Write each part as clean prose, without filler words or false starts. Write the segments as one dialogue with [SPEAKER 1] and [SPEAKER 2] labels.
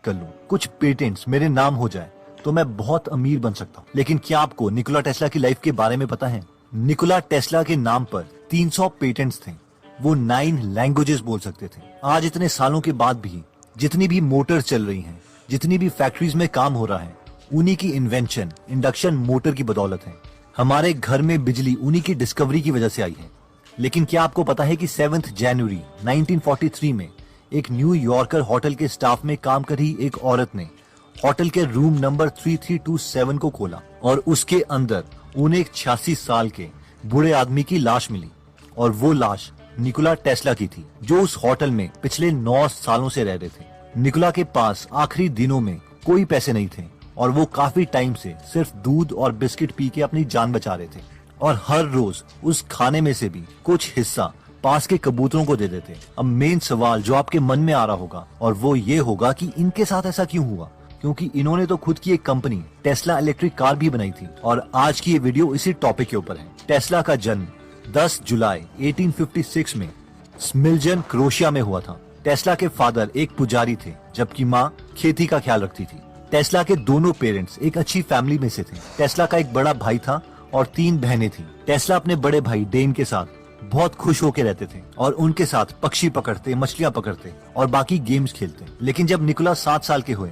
[SPEAKER 1] कर लूं, कुछ पेटेंट्स मेरे नाम हो जाए तो मैं बहुत अमीर बन सकता हूँ। लेकिन क्या आपको निकोला टेस्ला की लाइफ के बारे में पता है? निकोला टेस्ला के नाम पर 300 पेटेंट्स थे। वो 9 लैंग्वेजेस बोल सकते थे। आज इतने सालों के बाद भी जितनी भी मोटर चल रही हैं, जितनी भी फैक्ट्रीज में काम हो रहा है, उन्हीं की इन्वेंशन इंडक्शन मोटर की बदौलत है। हमारे घर में बिजली उन्हीं की डिस्कवरी की वजह से आई है। लेकिन क्या आपको पता है कि 7 जनवरी 1943 में एक न्यू यॉर्कर होटल के स्टाफ में काम कर रही एक औरत ने होटल के रूम नंबर 3327 को खोला और उसके अंदर उन्हें एक 86 साल के बूढ़े आदमी की लाश मिली। और वो लाश निकोला टेस्ला की थी, जो उस होटल में पिछले 9 सालों से रह रहे थे। निकोला के पास आखिरी दिनों में कोई पैसे नहीं थे और वो काफी टाइम से सिर्फ दूध और बिस्किट पी के अपनी जान बचा रहे थे। और हर रोज उस खाने में से भी कुछ हिस्सा पास के कबूतरों को दे देते। अब मेन सवाल जो आपके मन में आ रहा होगा और वो ये होगा कि इनके साथ ऐसा क्यों हुआ, क्योंकि इन्होंने तो खुद की एक कंपनी टेस्ला इलेक्ट्रिक कार भी बनाई थी। और आज की ये वीडियो इसी टॉपिक के ऊपर है। टेस्ला का जन्म 10 जुलाई 1856 में स्मिल्जन, क्रोशिया में हुआ था। टेस्ला के फादर एक पुजारी थे, जबकि माँ खेती का ख्याल रखती थी। टेस्ला के दोनों पेरेंट्स एक अच्छी फैमिली में से थे। टेस्ला का एक बड़ा भाई था और 3 बहनें थी। टेस्ला अपने बड़े भाई डेन के साथ बहुत खुश होकर रहते थे और उनके साथ पक्षी पकड़ते, मछलियां पकड़ते और बाकी गेम्स खेलते। लेकिन जब निकोला 7 साल के हुए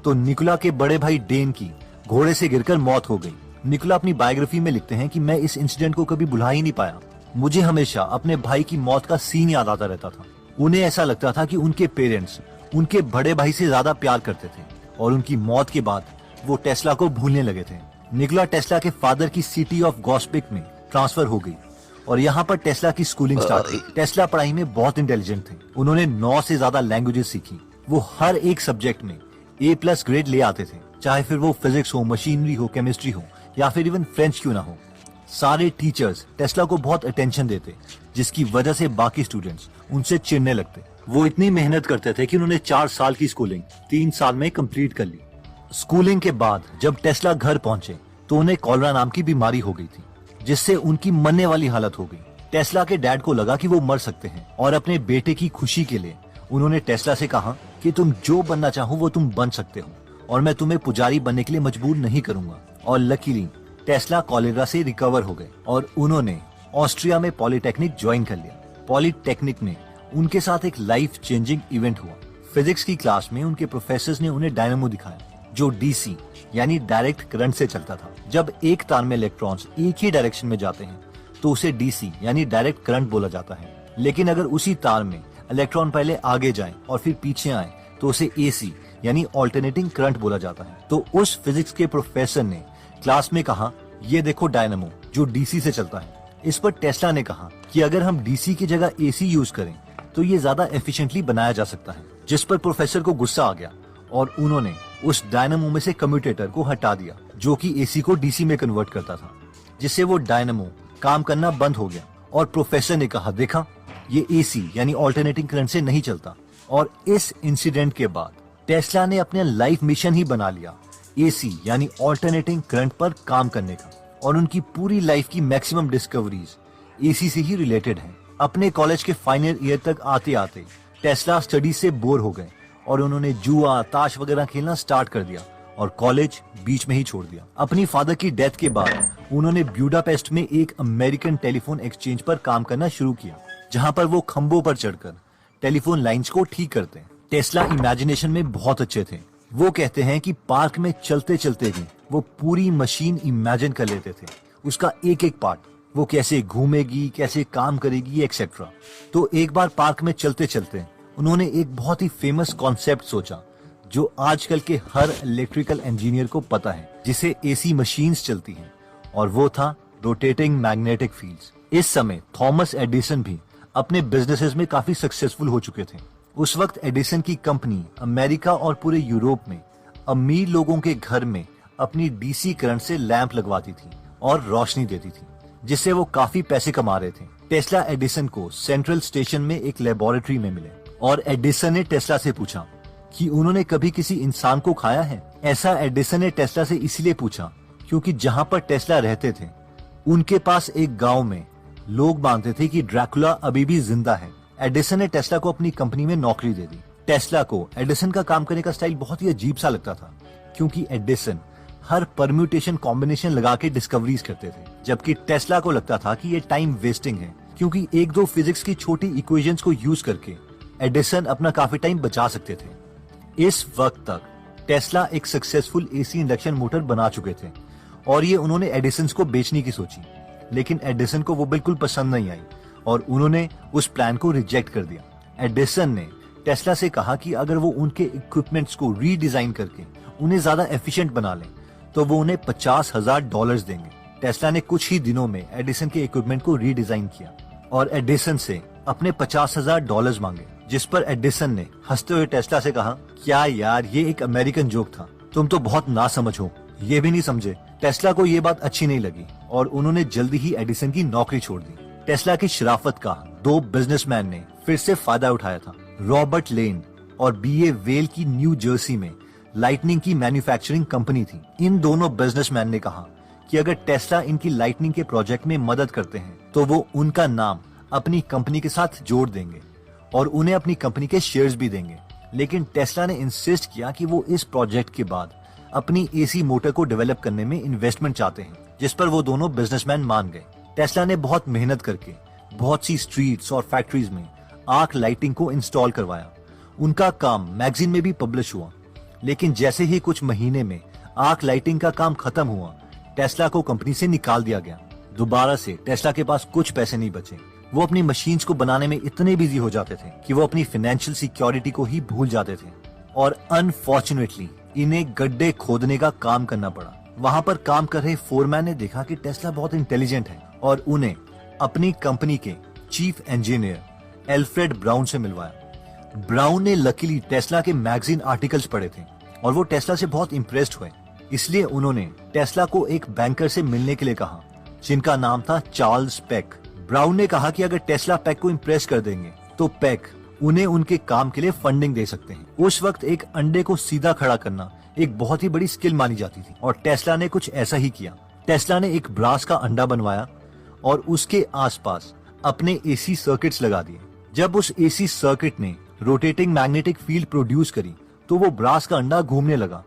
[SPEAKER 1] तो निकोला के बड़े भाई डेन की घोड़े से गिरकर मौत हो गई। निकोला अपनी बायोग्राफी में लिखते हैं कि मैं इस इंसिडेंट को कभी भुला ही नहीं पाया। मुझे हमेशा अपने भाई की मौत का सीन याद आता रहता था। उन्हें ऐसा लगता था कि उनके पेरेंट्स उनके बड़े भाई से ज्यादा प्यार करते थे और उनकी मौत के बाद वो टेस्ला को भूलने लगे थे। निकोला टेस्ला के फादर की सिटी ऑफ गॉस्पिक में ट्रांसफर हो गई और यहाँ पर टेस्ला की स्कूलिंग स्टार्ट हुई। टेस्ला पढ़ाई में बहुत इंटेलिजेंट थे। उन्होंने 9 से ज्यादा लैंग्वेजेस सीखी। वो हर एक सब्जेक्ट में A+ ग्रेड ले आते थे, चाहे फिर वो फिजिक्स हो, मशीनरी हो, केमिस्ट्री हो या फिर इवन फ्रेंच क्यों ना हो। सारे टीचर्स टेस्ला को बहुत अटेंशन देते, जिसकी वजह से बाकी स्टूडेंट्स उनसे चिढ़ने लगते। वो इतनी मेहनत करते थे कि उन्होंने 4 साल की स्कूलिंग 3 साल में कंप्लीट कर ली। स्कूलिंग के बाद जब टेस्ला घर पहुंचे तो उन्हें कॉलरा नाम की बीमारी हो गई थी, जिससे उनकी मरने वाली हालत हो गई। टेस्ला के डैड को लगा कि वो मर सकते हैं और अपने बेटे की खुशी के लिए उन्होंने टेस्ला से कहा कि तुम जो बनना चाहो वो तुम बन सकते हो और मैं तुम्हें पुजारी बनने के लिए मजबूर नहीं करूंगा। और लकीली टेस्ला कॉलेरा से रिकवर हो गए और उन्होंने ऑस्ट्रिया में पॉलिटेक्निक ज्वाइन कर लिया। पॉलिटेक्निक में उनके साथ एक लाइफ चेंजिंग इवेंट हुआ। फिजिक्स की क्लास में उनके प्रोफेसर्स ने उन्हें डायनामो दिखाया, जो DC यानी डायरेक्ट करंट से चलता था। जब एक तार में इलेक्ट्रॉन्स एक ही डायरेक्शन में जाते हैं तो उसे DC यानी डायरेक्ट करंट बोला जाता है। लेकिन अगर उसी तार में इलेक्ट्रॉन पहले आगे जाए और फिर पीछे आए तो उसे AC यानी ऑल्टरनेटिंग करंट बोला जाता है। तो उस फिजिक्स के प्रोफेसर ने क्लास में कहा, ये देखो डायनामो जो DC से चलता है। इस पर टेस्ला ने कहा कि अगर हम DC की जगह AC यूज करें तो ये ज्यादा एफिशिएंटली बनाया जा सकता है। जिस पर प्रोफेसर को गुस्सा आ गया और उन्होंने उस डायनामो में से कम्यूटेटर को हटा दिया, जो कि AC को DC में कन्वर्ट करता था, जिससे वो डायनामो काम करना बंद हो गया। और प्रोफेसर ने कहा, देखा ये AC यानी ऑल्टरनेटिंग करंट से नहीं चलता। और इस इंसिडेंट के बाद टेस्ला ने अपने लाइफ मिशन ही बना लिया AC यानी ऑल्टरनेटिंग करंट पर काम करने का। और उनकी पूरी लाइफ की मैक्सिमम डिस्कवरीज AC से ही रिलेटेड हैं। अपने कॉलेज के फाइनल ईयर तक आते आते टेस्ला स्टडी से बोर हो गए और उन्होंने जुआ, ताश वगैरह खेलना स्टार्ट कर दिया और कॉलेज बीच में ही छोड़ दिया। अपनी फादर की डेथ के बाद उन्होंने ब्यूडापेस्ट में एक अमेरिकन टेलीफोन एक्सचेंज पर काम करना शुरू किया, जहां पर वो खंभों पर चढ़कर टेलीफोन लाइंस को ठीक करते हैं। टेस्ला इमेजिनेशन में बहुत अच्छे थे। वो कहते हैं कि पार्क में चलते चलते भी वो पूरी मशीन इमेजिन कर लेते थे, उसका एक एक पार्ट, वो कैसे घूमेगी, कैसे काम करेगी, एक्सेट्रा। तो एक बार पार्क में चलते चलते उन्होंने एक बहुत ही फेमस कॉन्सेप्ट सोचा, जो आजकल के हर इलेक्ट्रिकल इंजीनियर को पता है, जिसे AC मशीन्स चलती हैं, और वो था रोटेटिंग मैग्नेटिक फील्ड्स। इस समय थॉमस एडिसन भी अपने बिजनेसेस में काफी सक्सेसफुल हो चुके थे। उस वक्त एडिसन की कंपनी अमेरिका और पूरे यूरोप में अमीर लोगों के घर में अपनी DC करंट से लैंप लगवाती थी और रोशनी देती थी, जिससे वो काफी पैसे कमा रहे थे। टेस्ला एडिसन को सेंट्रल स्टेशन में एक लेबोरेटरी में मिले और एडिसन ने टेस्ला से पूछा कि उन्होंने कभी किसी इंसान को खाया है। ऐसा एडिसन ने टेस्ला से इसलिए पूछा क्योंकि जहां पर टेस्ला रहते थे उनके पास एक गांव में लोग मानते थे कि ड्रैकुला अभी भी जिंदा है। एडिसन ने टेस्ला को अपनी कंपनी में नौकरी दे दी टेस्ला को एडिसन का काम करने का स्टाइल बहुत ही अजीब सा लगता था, क्योंकि एडिसन हर परम्यूटेशन कॉम्बिनेशन लगा के डिस्कवरीज करते थे, जबकि टेस्ला को लगता था कि ये टाइम वेस्टिंग है, क्योंकि एक दो फिजिक्स की छोटी इक्वेशंस को यूज करके एडिसन अपना काफी टाइम बचा सकते थे। इस वक्त तक टेस्ला एक सक्सेसफुल एसी इंडक्शन मोटर बना चुके थे और ये उन्होंने एडिसन को बेचने की सोची, लेकिन एडिसन को वो बिल्कुल पसंद नहीं आई और उन्होंने उस प्लान को रिजेक्ट कर दिया। एडिसन ने टेस्ला से कहा कि अगर वो उनके इक्विपमेंट्स को रीडिजाइन करके उन्हें ज्यादा एफिशिएंट बना लें तो वो उन्हें $50,000 देंगे। टेस्ला ने कुछ ही दिनों में एडिसन के इक्विपमेंट को रीडिजाइन किया और एडिसन से अपने $50,000 मांगे, जिस पर एडिसन ने हंसते हुए टेस्ला से कहा, क्या यार, ये एक अमेरिकन जोक था, तुम तो बहुत नासमझ हो, ये भी नहीं समझे। टेस्ला को ये बात अच्छी नहीं लगी और उन्होंने जल्दी ही एडिसन की नौकरी छोड़ दी। टेस्ला की शराफत का दो बिजनेसमैन ने फिर से फायदा उठाया था। रॉबर्ट लेन और बीए वेल की न्यू जर्सी में लाइटनिंग की मैन्युफैक्चरिंग कंपनी थी। इन दोनों बिजनेसमैन ने कहा कि अगर टेस्ला इनकी लाइटनिंग के प्रोजेक्ट में मदद करते हैं तो वो उनका नाम अपनी कंपनी के साथ जोड़ देंगे और उन्हें अपनी कंपनी के शेयर्स भी देंगे। लेकिन टेस्ला ने इंसिस्ट किया कि वो इस प्रोजेक्ट के बाद अपनी एसी मोटर को डेवलप करने में इन्वेस्टमेंट चाहते हैं, जिस पर वो दोनों बिजनेसमैन मान गए। टेस्ला ने बहुत मेहनत करके बहुत सी स्ट्रीट्स और फैक्ट्रीज में आर्क लाइटिंग को इंस्टॉल करवाया। उनका काम मैगजीन में भी पब्लिश हुआ, लेकिन जैसे ही कुछ महीने में आर्क लाइटिंग का काम खत्म हुआ, टेस्ला को कंपनी से निकाल दिया गया। दोबारा से टेस्ला के पास कुछ पैसे नहीं बचे। वो अपनी मशीन्स को बनाने में इतने बिजी हो जाते थे कि वो अपनी फाइनेंशियल सिक्योरिटी को ही भूल जाते थे और अनफॉर्चुनेटली इन्हें गड्ढे खोदने का काम करना पड़ा। वहाँ पर काम कर रहे फोरमैन ने देखा कि टेस्ला बहुत इंटेलिजेंट है और उन्हें अपनी कंपनी के चीफ इंजीनियर एल्फ्रेड ब्राउन से मिलवाया। ब्राउन ने लकीली टेस्ला के मैगजीन आर्टिकल्स पढ़े थे और वो टेस्ला से बहुत इम्प्रेस्ड हुए, इसलिए उन्होंने टेस्ला को एक बैंकर से मिलने के लिए कहा, जिनका नाम था चार्ल्स पेक। ब्राउन ने कहा कि अगर टेस्ला पेक को इम्प्रेस कर देंगे तो पेक उन्हें उनके काम के लिए फंडिंग दे सकते हैं। उस वक्त एक अंडे को सीधा खड़ा करना एक बहुत ही बड़ी स्किल मानी जाती थी और टेस्ला ने कुछ ऐसा ही किया। टेस्ला ने एक ब्रास का अंडा बनवाया और उसके आसपास अपने एसी सर्किट्स लगा दिए। जब उस एसी सर्किट ने रोटेटिंग मैग्नेटिक फील्ड प्रोड्यूस करी तो वो ब्रास का अंडा घूमने लगा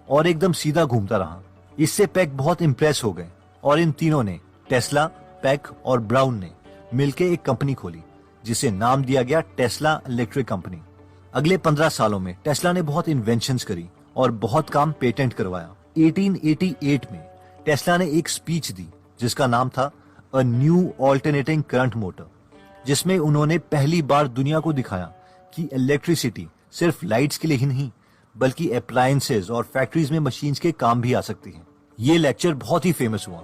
[SPEAKER 1] और एकदम सीधा घूमता रहा। इससे पेक बहुत इम्प्रेस हो गए और इन तीनों ने, टेस्ला, पेक और ब्राउन ने मिलकर एक कंपनी खोली जिसे नाम दिया गया टेस्ला इलेक्ट्रिक कंपनी। अगले 15 सालों में टेस्ला ने बहुत इन्वेंशंस करी और बहुत काम पेटेंट करवाया। 1888 में टेस्ला ने एक स्पीच दी जिसका नाम था a new alternating current motor, जिसमें उन्होंने पहली बार दुनिया को दिखाया कि इलेक्ट्रिसिटी सिर्फ लाइट्स के लिए ही नहीं बल्कि अप्लायंसेज और फैक्ट्रीज में मशीन्स के काम भी आ सकती है। ये लेक्चर बहुत ही फेमस हुआ।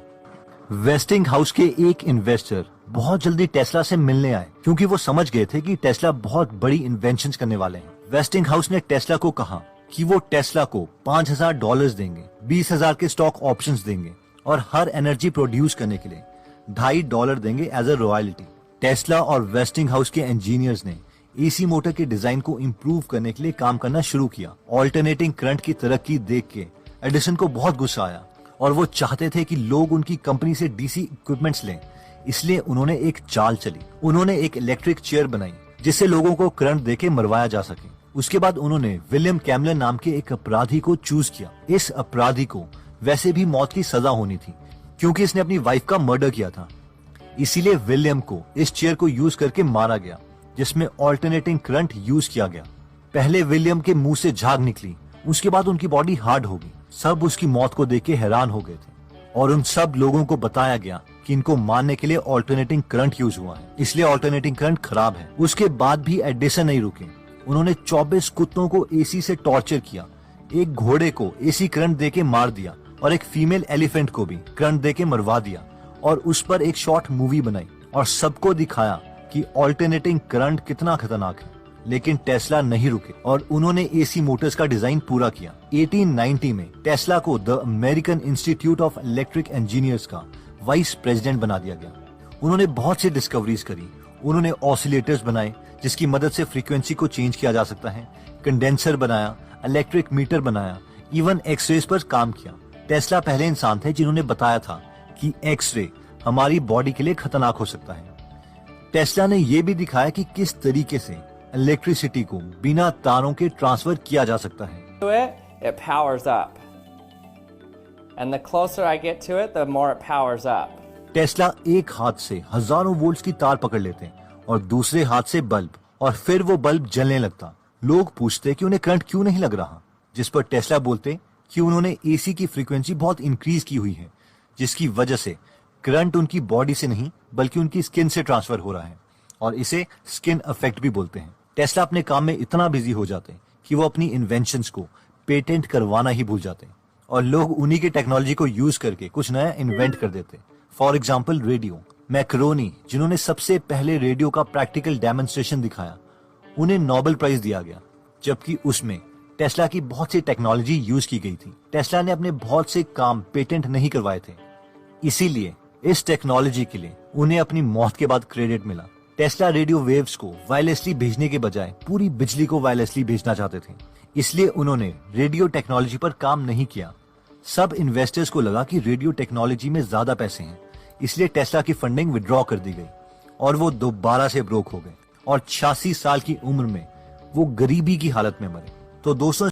[SPEAKER 1] वेस्टिंग हाउस के एक इन्वेस्टर बहुत जल्दी टेस्ला से मिलने आए क्योंकि वो समझ गए थे कि टेस्ला बहुत बड़ी इन्वेंशंस करने वाले हैं। वेस्टिंग हाउस ने टेस्ला को कहा कि वो टेस्ला को $5,000 देंगे, 20,000 के स्टॉक ऑप्शंस देंगे और हर एनर्जी प्रोड्यूस करने के लिए $2.5 देंगे एज अ रॉयल्टी। टेस्ला और वेस्टिंग हाउस के इंजीनियर्स ने एसी मोटर के डिजाइन को इम्प्रूव करने के लिए काम करना शुरू किया। ऑल्टरनेटिंग करंट की तरक्की देख के एडिसन को बहुत गुस्सा आया और वो चाहते थे कि लोग उनकी कंपनी से डीसी इक्विपमेंट्स लें, इसलिए उन्होंने एक चाल चली। उन्होंने एक इलेक्ट्रिक चेयर बनाई जिससे लोगों को करंट देके मरवाया जा सके। उसके बाद उन्होंने विलियम कैमलन नाम के एक अपराधी को चूज किया। इस अपराधी को वैसे भी मौत की सजा होनी थी क्योंकि इसने अपनी वाइफ का मर्डर किया था, इसीलिए विलियम को इस चेयर को यूज करके मारा गया जिसमें ऑल्टरनेटिंग करंट यूज किया गया। पहले विलियम के मुंह से झाग निकली, उसके बाद उनकी बॉडी हार्ड हो गई। सब उसकी मौत को देख के हैरान हो गए थे और उन सब लोगों को बताया गया कि इनको मारने के लिए ऑल्टरनेटिंग करंट यूज हुआ है, इसलिए ऑल्टरनेटिंग करंट खराब है। उसके बाद भी एडिसन नहीं रुके। उन्होंने 24 कुत्तों को एसी से टॉर्चर किया, एक घोड़े को एसी करंट देके मार दिया और एक फीमेल एलिफेंट को भी करंट देके मरवा दिया और उस पर एक शॉर्ट मूवी बनाई और सबको दिखाया कि ऑल्टरनेटिंग करंट कितना खतरनाक है। लेकिन टेस्ला नहीं रुके और उन्होंने एसी मोटर्स का डिजाइन पूरा किया। 1890 में टेस्ला को the American institute of electric engineers का वाइस प्रेसिडेंट बना दिया गया। उन्होंने बहुत सी डिस्कवरीज करी। उन्होंने ऑसिलेटर्स बनाए जिसकी मदद से फ्रीक्वेंसी को चेंज किया जा सकता है, कंडेंसर बनाया, इलेक्ट्रिक मीटर बनाया, इवन एक्सरेज पर काम किया। टेस्ला पहले इंसान थे जिन्होंने बताया था कि एक्सरे हमारी बॉडी के लिए खतरनाक हो सकता है। टेस्ला ने यह भी दिखाया कि किस तरीके से इलेक्ट्रिसिटी को बिना तारों के ट्रांसफर किया जा सकता है।
[SPEAKER 2] To it powers up. And the closer I get to it, the more it powers up.
[SPEAKER 1] Tesla एक हाथ से हजारों वोल्ट्स की तार पकड़ लेते हैं और दूसरे हाथ से बल्ब, और फिर वो बल्ब जलने लगता। लोग पूछते कि उन्हें करंट क्यों नहीं लग रहा, जिस पर टेस्ला बोलते कि उन्होंने एसी की फ्रीक्वेंसी बहुत इंक्रीज की हुई है, जिसकी वजह से करंट उनकी बॉडी से नहीं बल्कि उनकी स्किन से ट्रांसफर हो रहा है, और इसे स्किन इफेक्ट भी बोलते हैं। टेस्ला अपने काम में इतना बिजी हो जाते हैं कि वो अपनी इन्वेंशंस को पेटेंट करवाना ही भूल जाते हैं, और लोग उन्हीं के टेक्नोलॉजी को यूज करके कुछ नया इन्वेंट कर देते। For example radio. मैकरोनी, जिन्होंने सबसे पहले रेडियो का प्रैक्टिकल डेमोन्स्ट्रेशन दिखाया, उन्हें नोबेल प्राइज दिया गया, जबकि उसमें टेस्ला की बहुत सी टेक्नोलॉजी यूज की गई थी। टेस्ला ने अपने बहुत से काम पेटेंट नहीं करवाए थे, इसीलिए इस टेक्नोलॉजी के लिए उन्हें अपनी मौत के बाद क्रेडिट मिला। टेस्ला रेडियो वेव्स को वायरलेसली भेजने के बजाय पूरी बिजली को वायरलेसली भेजना चाहते थे, इसलिए उन्होंने रेडियो टेक्नोलॉजी पर काम नहीं किया। सब इन्वेस्टर्स को लगा कि रेडियो टेक्नोलॉजी में ज्यादा पैसे हैं, इसलिए टेस्ला की फंडिंग विड्रॉ कर दी गई और वो दोबारा से ब्रोक हो गए, और 86 साल की उम्र में वो गरीबी की हालत में मरे। तो दोस्तों,